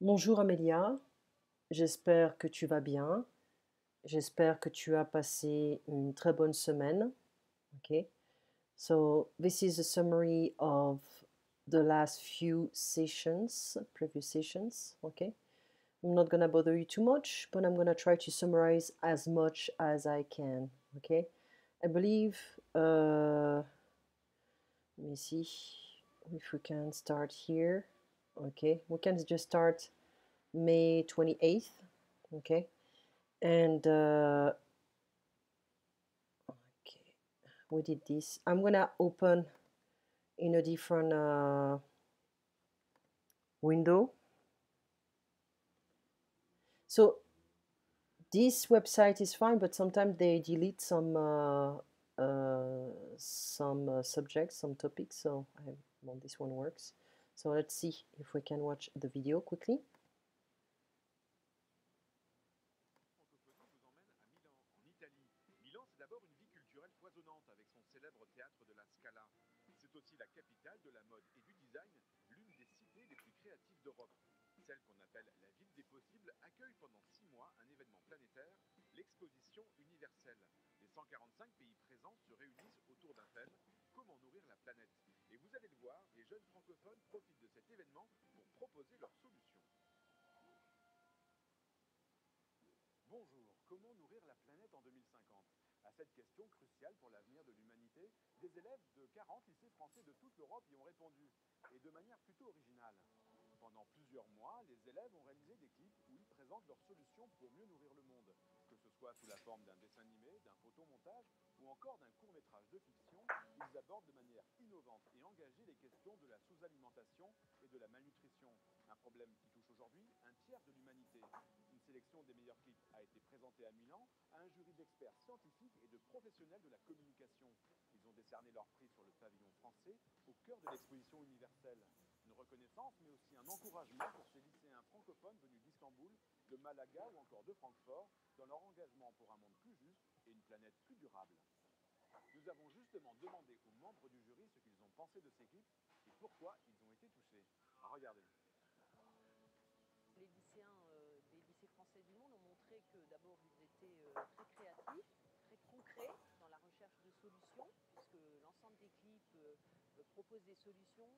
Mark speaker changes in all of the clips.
Speaker 1: Bonjour Amélia, j'espère que tu vas bien. J'espère que tu as passé une très bonne semaine. Okay, so this is a summary of the last few sessions, previous sessions. Okay, I'm not gonna bother you too much, but I'm gonna try to summarize as much as I can. Okay, I believe, let me see if we can start here. Okay, we can just start May 28th. Okay, and okay, we did this. I'm gonna open in a different window. So this website is fine, but sometimes they delete some subjects, some topics. So well, this one works. So let's see if we can watch the video quickly.
Speaker 2: Francophonie vous emmène à Milan, en Italie. Milan, c'est d'abord une ville culturelle foisonnante avec son célèbre théâtre de la Scala. C'est aussi la capitale de la mode et du design, l'une des cités les plus créatives d'Europe. Celle qu'on appelle la ville des possibles accueille pendant 6 mois un événement planétaire, l'exposition universelle. Les 145 pays présents se réunissent autour d'un thème, comment nourrir la planète. Et vous allez le voir, les jeunes francophones profitent de cet événement pour proposer leurs solutions. Bonjour, comment nourrir la planète en 2050? À cette question cruciale pour l'avenir de l'humanité, des élèves de 40 lycées français de toute l'Europe y ont répondu, et de manière plutôt originale. Pendant plusieurs mois, les élèves ont réalisé des clips où ils présentent leurs solutions pour mieux nourrir le monde, que ce soit sous la forme d'un dessin animé, d'un photomontage ou encore d'un court-métrage de fiction. Ils abordent de manière innovante et engagée les questions de la sous-alimentation et de la malnutrition, un problème qui touche aujourd'hui un tiers de l'humanité. Une sélection des meilleurs clips a été présentée à Milan à un jury d'experts scientifiques et de professionnels de la communication. Ils ont décerné leur prix sur le pavillon français au cœur de l'exposition universelle. Une reconnaissance, mais aussi un encouragement pour ces lycéens francophones venus d'Istanbul, de Malaga ou encore de Francfort, dans leur engagement pour un monde plus juste et une planète plus durable. Nous avons justement demandé aux membres du jury ce qu'ils ont pensé de ces clips et pourquoi ils ont été touchés. Regardez.
Speaker 3: Les lycéens des lycées français du monde ont montré que d'abord ils étaient très créatifs, très concrets dans la recherche de solutions, puisque l'ensemble des clips proposent des solutions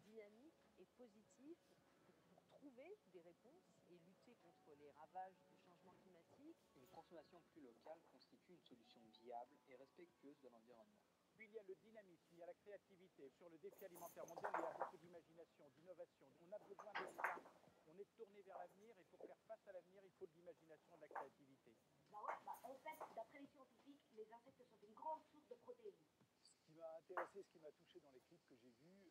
Speaker 3: dynamiques et positives pour trouver des réponses et lutter contre les ravages du changement climatique.
Speaker 4: Une consommation plus locale constitue une solution viable et respectueuse de l'environnement.
Speaker 5: Puis il y a le dynamisme, il y a la créativité. Sur le défi alimentaire mondial, il y a beaucoup d'imagination, d'innovation. On a besoin de ça. On est tourné vers l'avenir et pour faire face à l'avenir, il faut de l'imagination, de la créativité.
Speaker 6: En fait, d'après les scientifiques, les insectes sont une grande source de protéines.
Speaker 7: Ce qui m'a intéressé, ce qui m'a touché dans les clips que j'ai vus,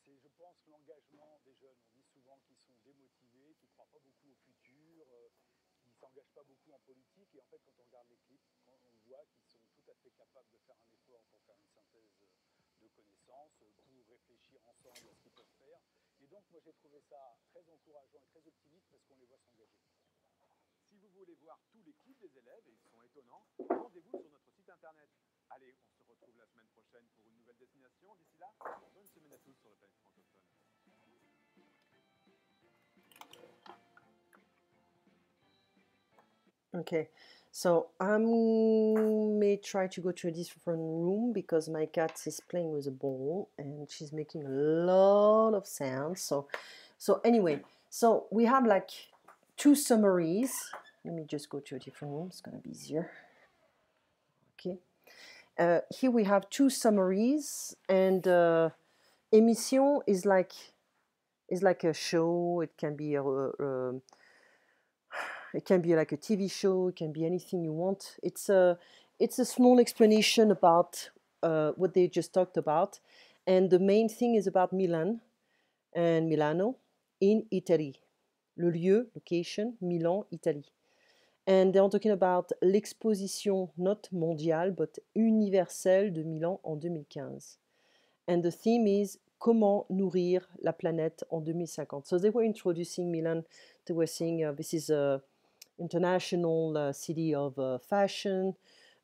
Speaker 7: c'est, je pense, l'engagement des jeunes. On dit souvent qu'ils sont démotivés, qu'ils ne croient pas beaucoup au futur, qu'ils ne s'engagent pas beaucoup en politique. Et en fait, quand on regarde les clips, on voit qu'ils sont tout à fait capables de faire un effort pour faire une synthèse de connaissances, pour réfléchir ensemble à ce qu'ils peuvent faire. Et donc, moi, j'ai trouvé ça très encourageant et très optimiste parce qu'on les voit s'engager.
Speaker 2: Si vous voulez voir tous les clips des élèves, et ils sont étonnants, rendez-vous sur notre site internet. Allez, on se retrouve la semaine prochaine pour une nouvelle destination. D'ici là, bonne semaine à tous sur le planète francophone.
Speaker 1: Okay, so I may try to go to a different room because my cat is playing with a ball and she's making a lot of sounds. So anyway, so we have like two summaries. Let me just go to a different room. It's gonna be easier. Okay. Here we have two summaries, and émission is like a show. It can be like a TV show. It can be anything you want. It's a small explanation about what they just talked about, and the main thing is about Milan and Milano in Italy. Le lieu, location, Milan, Italy. And they're talking about l'exposition not mondiale but universelle de Milan en 2015. And the theme is comment nourrir la planète en 2050. So they were introducing Milan. They were saying this is a international city of fashion.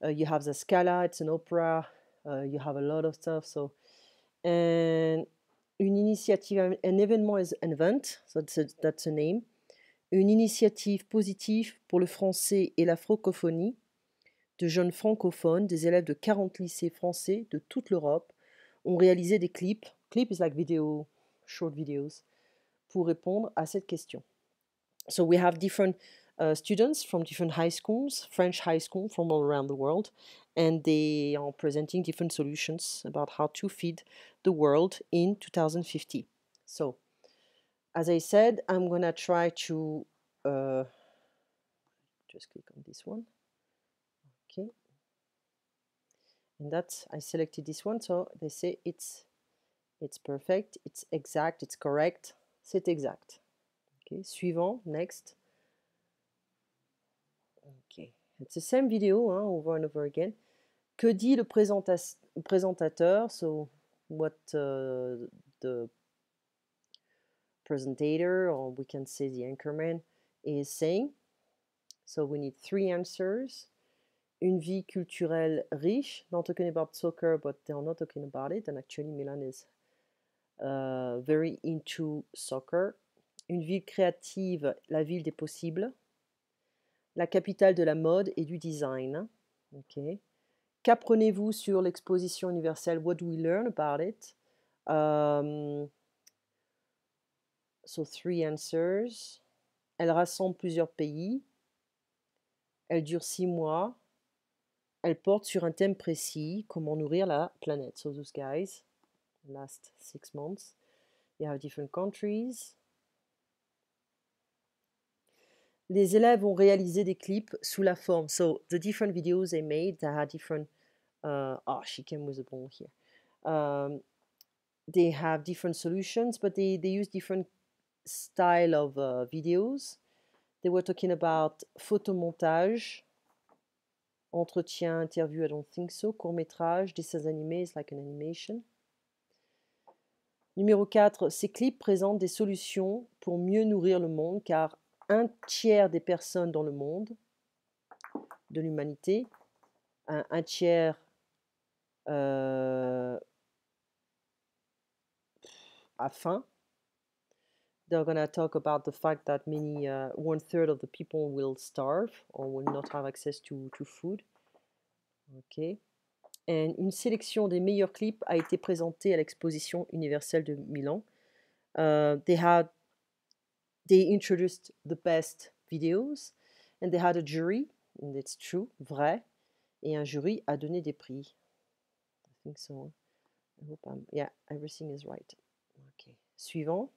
Speaker 1: You have the Scala, it's an opera. You have a lot of stuff. So, and Une initiative, an événement is an event, so that's a name. Une initiative positive pour le français et la francophonie de jeunes francophones, des élèves de 40 lycées français de toute l'Europe ont réalisé des clips. Clip is like video, short videos, pour répondre à cette question. So we have different students from different high schools, French high school from all around the world, and they are presenting different solutions about how to feed the world in 2050. So, as I said, I'm gonna try to just click on this one. Okay, and that's I selected this one, so they say it's perfect, it's exact, it's correct, c'est exact. Okay, suivant, next. Okay, it's the same video over and over again. Que dit le présentateur? So what the presentator, or we can say the anchorman, is saying. So we need 3 answers. Une vie culturelle riche. Not talking about soccer, but they are not talking about it. And actually, Milan is very into soccer. Une ville créative, la ville des possibles. La capitale de la mode et du design. Okay. Qu'apprenez-vous sur l'exposition universelle? What do we learn about it? So 3 answers. Elle rassemble plusieurs pays. Elle dure 6 mois. Elle porte sur un thème précis, comment nourrir la planète. So those guys, last 6 months. You have different countries. Les élèves ont réalisé des clips sous la forme. So the different videos they made, they had different. She came with a ball here. They have different solutions, but they use different style of videos. They were talking about photomontage, entretien, interview, I don't think so, court-métrage, dessins animés, it's like an animation. Numéro 4, ces clips présentent des solutions pour mieux nourrir le monde, car 1/3 des personnes dans le monde, de l'humanité, un tiers a faim. They're going to talk about the fact that many, 1/3 of the people will starve or will not have access to food. Okay. Et une sélection des meilleurs clips a été présentée à l'exposition universelle de Milan. They introduced the best videos and they had a jury, and it's true, vrai, et un jury a donné des prix. I think so. I hope yeah, everything is right. Okay. Suivant.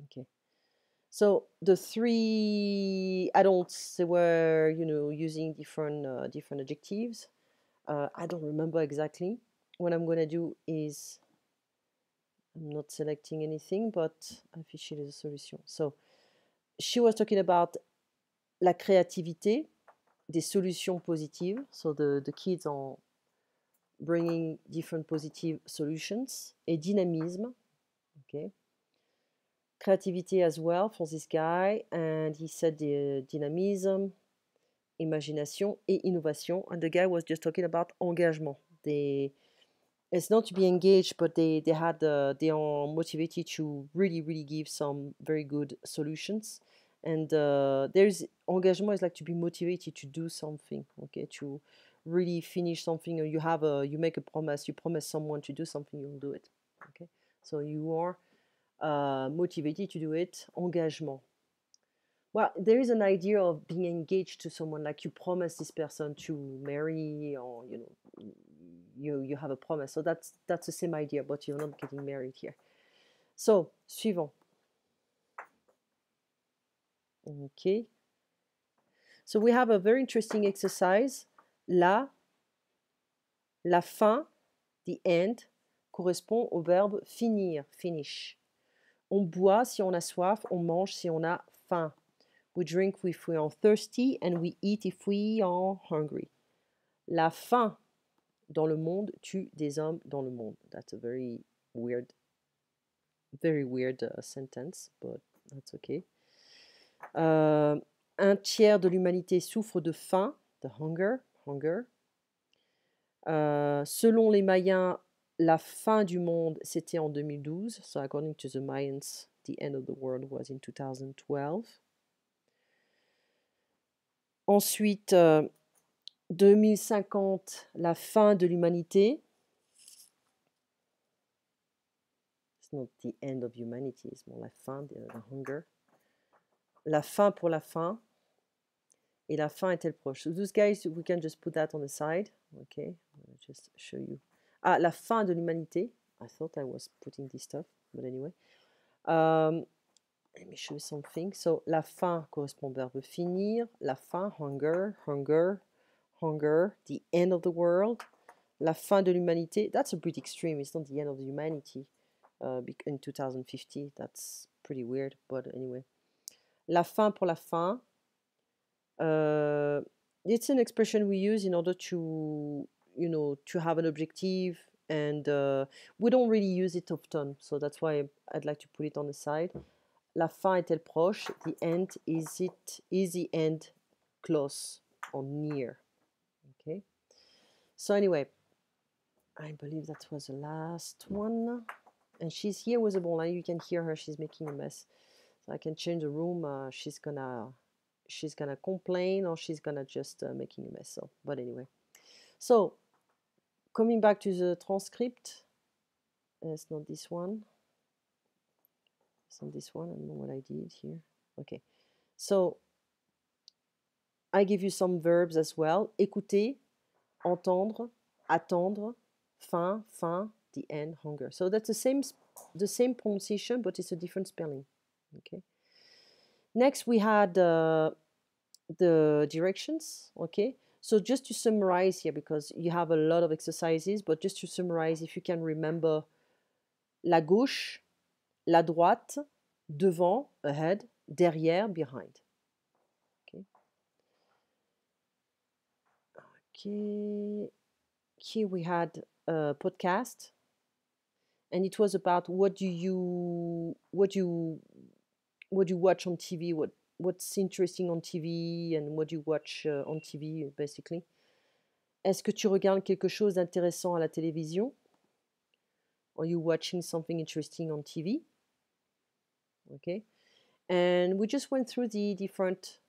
Speaker 1: Okay. So the 3 adults, they were, using different adjectives. I don't remember exactly. What I'm going to do is, I'm not selecting anything, but afficher les solutions. So she was talking about la créativité, des solutions positives. So the kids are bringing different positive solutions. Et dynamisme. Okay. Creativity as well for this guy, and he said the dynamism, imagination et innovation, and the guy was just talking about engagement. It's not to be engaged, but they are motivated to really give some very good solutions, and there's engagement is like to be motivated to do something, okay, to really finish something, or you make a promise, you promise someone to do something, you'll do it, okay, so you are motivated to do it. Engagement. Well, there is an idea of being engaged to someone, like you promise this person to marry, or you have a promise. So that's the same idea, but you're not getting married here. So, suivant. Okay. So we have a very interesting exercise. La fin, the end, correspond au verbe finir, finish. On boit si on a soif, on mange si on a faim. We drink if we are thirsty, and we eat if we are hungry. La faim dans le monde tue des hommes dans le monde. That's a very weird sentence, but that's okay. 1/3 de l'humanité souffre de faim, the hunger. Selon les Mayens, la fin du monde, c'était en 2012. So according to the Mayans, the end of the world was in 2012. Ensuite, 2050, la fin de l'humanité. It's not the end of humanity, it's more la fin, the hunger. La fin pour la fin. Et la fin est-elle proche? So those guys, we can just put that on the side. Okay, I'll just show you. Ah, la fin de l'humanité. I thought I was putting this stuff, but anyway. Let me show you something. So, la fin correspond au verbe finir. La fin, hunger, hunger, hunger, the end of the world. La fin de l'humanité. That's a bit extreme. It's not the end of the humanity in 2050. That's pretty weird, but anyway. La fin pour la fin. It's an expression we use in order to, to have an objective, and we don't really use it often, so that's why I'd like to put it on the side. La fin est-elle proche? The end, is the end close or near? Okay. So anyway, I believe that was the last one. And she's here with a ball. You can hear her. She's making a mess. So I can change the room. She's gonna complain, or she's gonna just making a mess. So, but anyway. So coming back to the transcript. It's not this one. It's not this one. I don't know what I did here. Okay. So I give you some verbs as well. Écouter, entendre, attendre, fin, fin, the end, hunger. So that's the same pronunciation, but it's a different spelling. Okay. Next, we had the directions. Okay. So just to summarize here, because you have a lot of exercises, but just to summarize, if you can remember, la gauche, la droite, devant, ahead, derrière, behind. Okay. Okay. Here we had a podcast, and it was about what you watch on TV, what's interesting on TV, and what you watch on TV, basically. Est-ce que tu regardes quelque chose d'intéressant à la télévision? Are you watching something interesting on TV? Okay. And we just went through the different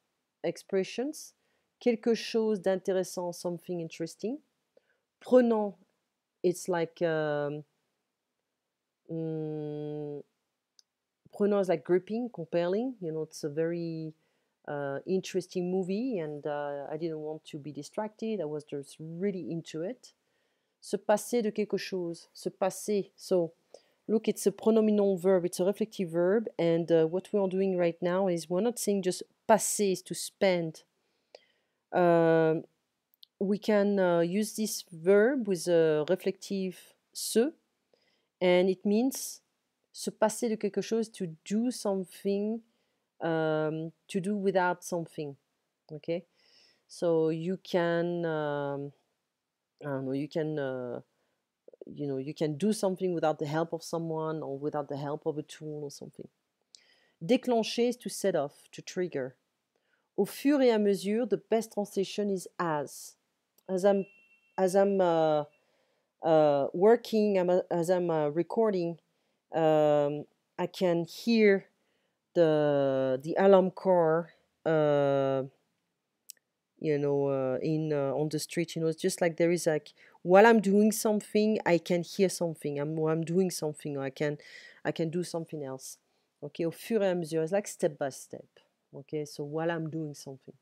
Speaker 1: expressions. Quelque chose d'intéressant, something interesting. Prenant, it's like prenant is like gripping, compelling. It's a very interesting movie, and I didn't want to be distracted. I was just really into it. Se passer de quelque chose. Se passer. So look, it's a pronominal verb. It's a reflective verb, and what we are doing right now is we're not saying just passer is to spend. We can use this verb with a reflective se, and it means se passer de quelque chose, to do something, to do without something. Okay, so you can I don't know, you can you can do something without the help of someone, or without the help of a tool or something. Déclencher is to set off, to trigger. Au fur et à mesure, the best translation is as. As I'm working, as I'm recording, I can hear the alarm car, on the street. It's just like there is like, while I'm doing something, I can hear something. I'm doing something, or I can do something else. Okay, au fur et à mesure, it's like step by step. Okay, so while I'm doing something.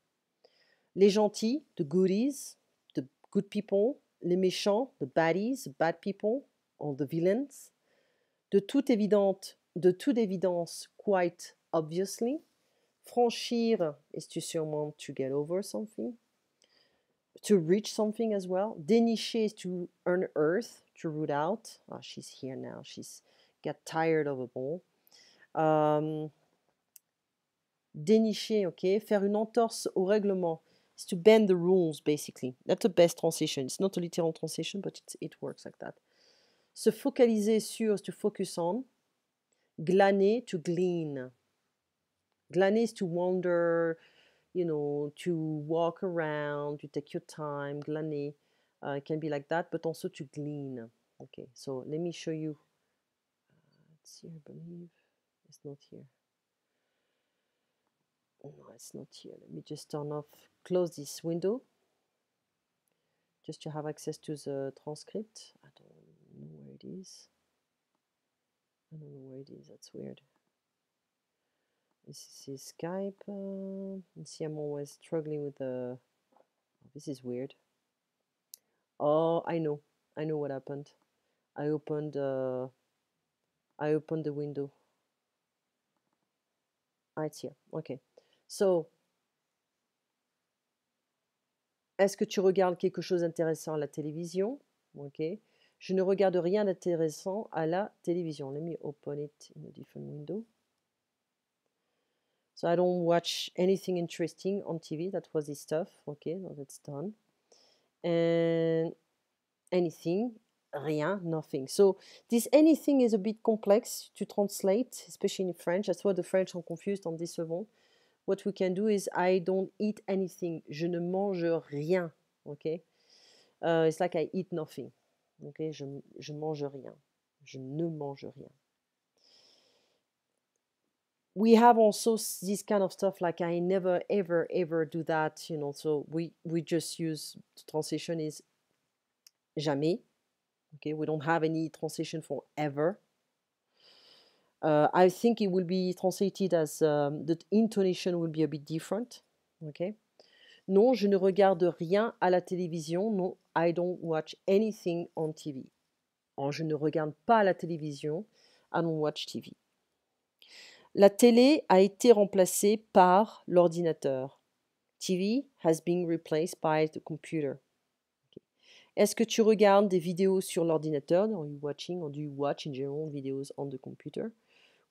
Speaker 1: Les gentils, the goodies, the good people. Les méchants, the baddies, the bad people, or the villains. De toute évidence, quite obviously. Franchir is to surmount, to get over something. To reach something as well. Dénicher is to unearth, to root out. Oh, she's here now. She's got tired of a ball. Dénicher, okay. Faire une entorse au règlement is to bend the rules, basically. That's the best translation. It's not a literal translation, but it works like that. Se focaliser sur is to focus on. Glaner, to glean. Glaner is to wander, to walk around, to take your time, glaner. It can be like that, but also to glean. Okay, so let me show you. Let's see, I believe it's not here. No, it's not here. Let me just turn off, close this window, just to have access to the transcript. I don't know where it is. I don't know where it is. That's weird. This is Skype. You see, I'm always struggling with the. Oh, this is weird. Oh, I know what happened. I opened the window. Ah, it's here. Okay. So, est-ce que tu regardes quelque chose d'intéressant à la télévision? Ok. Je ne regarde rien d'intéressant à la télévision. Let me open it in a different window. So I don't watch anything interesting on TV. That was this stuff. Okay, now that's done. And anything, rien, nothing. So this anything is a bit complex to translate, especially in French. That's why the French are confused on this level. What we can do is I don't eat anything. Je ne mange rien. Okay. It's like I eat nothing. Okay. Je mange rien. Je ne mange rien. We have also this kind of stuff like I never ever do that, so we just use the translation is jamais. Okay, we don't have any translation for ever. I think it will be translated as the intonation will be a bit different. Okay. Non, je ne regarde rien à la télévision. No, I don't watch anything on TV. Oh, je ne regarde pas la télévision. I don't watch TV. La télé a été remplacée par l'ordinateur. TV has been replaced by the computer. Okay. Est-ce que tu regardes des vidéos sur l'ordinateur? Are you watching or do you watch in general videos on the computer?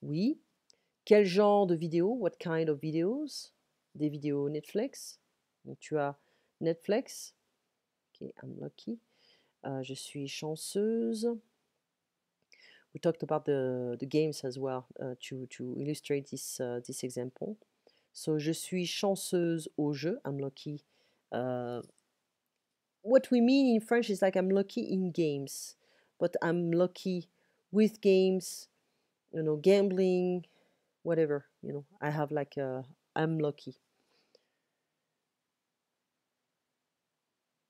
Speaker 1: Oui. Quel genre de vidéos? What kind of videos? Des vidéos Netflix. Donc tu as Netflix. Okay, I'm lucky. Je suis chanceuse. We talked about the games as well to illustrate this example. So, je suis chanceuse au jeu. I'm lucky. What we mean in French is like I'm lucky in games, but I'm lucky with games, gambling, whatever, I have like I'm lucky.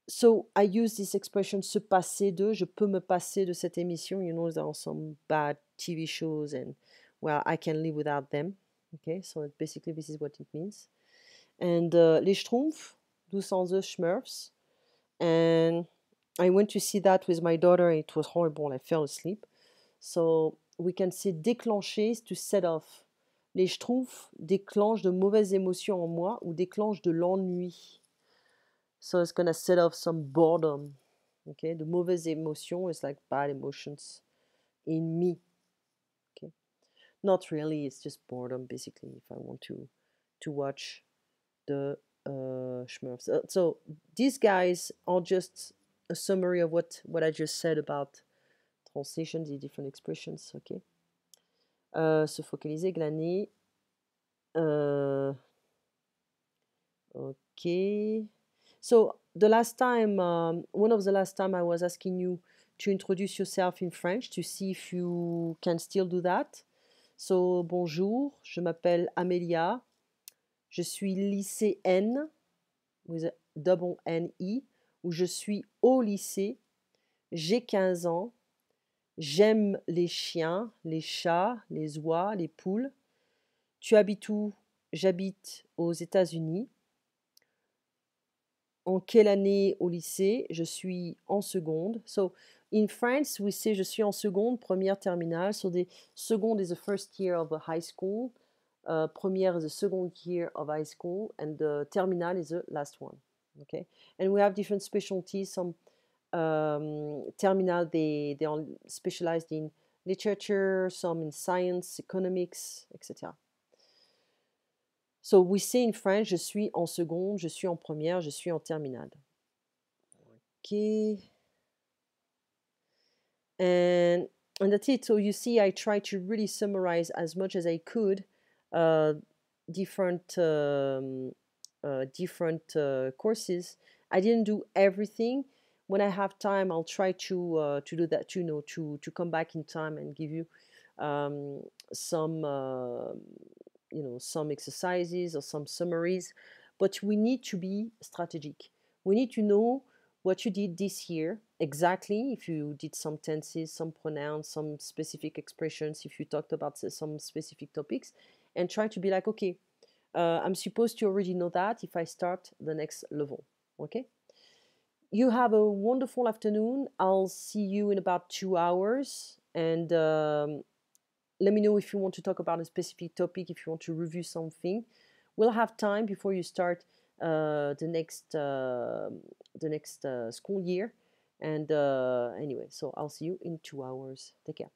Speaker 1: So I use this expression se passer de, je peux me passer de cette émission. There are some bad TV shows and, well, I can live without them. Okay, so basically this is what it means. And Les Schtroumpfs, 12 Smurfs. And I went to see that with my daughter. It was horrible. I fell asleep. So we can say déclencher is to set off. Les Schtroumpfs déclenchent de mauvaises émotions en moi ou déclenchent de l'ennui. So it's gonna set off some boredom. Okay, the mauvaises émotions is like bad emotions in me. Okay, not really. It's just boredom, basically. If I want to watch the Smurfs. So these guys are just a summary of what I just said about translation, the different expressions. Okay. Se focaliser, glaner. Okay. So the last time, one of the last time I was asking you to introduce yourself in French to see if you can still do that. So bonjour, je m'appelle Amélia, je suis lycéenne with a double N-E, ou je suis au lycée, j'ai 15 ans, j'aime les chiens, les chats, les oies, les poules. Tu habites où? J'habite aux États-Unis. En quelle année au lycée? Je suis en seconde. So in France, we say je suis en seconde, première terminale. So the second is the first year of a high school. Première is the second year of high school, and the terminal is the last one. Okay, and we have different specialties. Some terminal they are specialized in literature, some in science, economics, etc. So we say in French, je suis en seconde, je suis en première, je suis en terminale. Okay. And that's it. So you see, I try to really summarize as much as I could different courses. I didn't do everything. when I have time, I'll try to do that. To come back in time and give you some some exercises or some summaries. But we need to be strategic. We need to know what you did this year exactly. If you did some tenses, some pronouns, some specific expressions, if you talked about some specific topics, and try to be like, okay, I'm supposed to already know that if I start the next level. Okay. You have a wonderful afternoon. I'll see you in about 2 hours. And let me know if you want to talk about a specific topic, if you want to review something. We'll have time before you start the next school year. And anyway, so I'll see you in 2 hours. Take care.